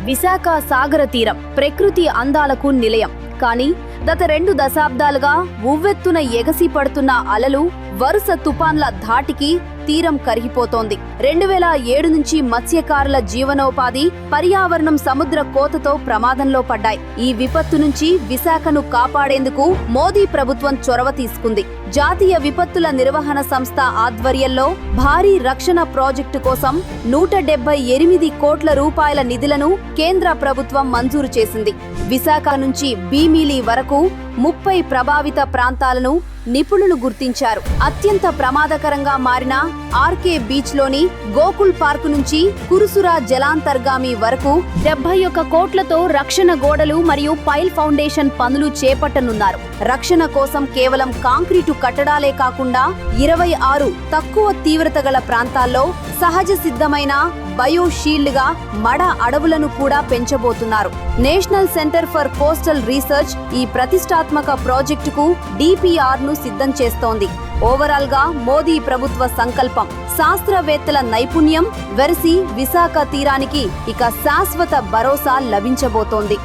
విశాఖ సాగర తీరం ప్రకృతి అందాలకు నిలయం. కానీ గత 2 దశాబ్దాలుగా ఉవ్వెత్తున ఎగసి పడుతున్న అలలు, వరుస తుపాన్ల ధాటికి తీరం కరిగిపోతోంది. 2007 నుంచి మత్స్యకారుల జీవనోపాధి, పర్యావరణం సముద్ర కోతతో ప్రమాదంలో పడ్డాయి. ఈ విపత్తు నుంచి విశాఖను కాపాడేందుకు మోదీ ప్రభుత్వం చొరవ తీసుకుంది. జాతీయ విపత్తుల నిర్వహణ సంస్థ ఆధ్వర్యంలో భారీ రక్షణ ప్రాజెక్టు కోసం 178 కోట్ల రూపాయల నిధులను కేంద్ర ప్రభుత్వం మంజూరు చేసింది. విశాఖ నుంచి భీమిలి వరకు 30 ప్రభావిత ప్రాంతాలను నిపుణులు గుర్తించారు. అత్యంత ప్రమాదకరంగా మారిన ఆర్కే బీచ్ లోని గోకుల్ పార్కు నుంచి కురుసురా జలాంతర్గామి వరకు 71 కోట్లతో రక్షణ గోడలు మరియు పైల్ ఫౌండేషన్ పనులు చేపట్టనున్నారు. రక్షణ కోసం కేవలం కాంక్రీటు కట్టడాలే కాకుండా 26 తక్కువ తీవ్రత గల ప్రాంతాల్లో సహజ సిద్ధమైన బయో షీల్డ్ గా మడ అడవులను కూడా పెంచబోతున్నారు. National centre for coastal research ఈ ప్రతిష్టాత్మక ప్రాజెక్టుకు డిపిఆర్ ను సిద్ధం చేస్తోంది. ఓవరాల్ గా మోదీ ప్రభుత్వ సంకల్పం, శాస్త్రవేత్తల నైపుణ్యం వెరసి విశాఖ తీరానికి ఇక శాశ్వత భరోసా లభించబోతోంది.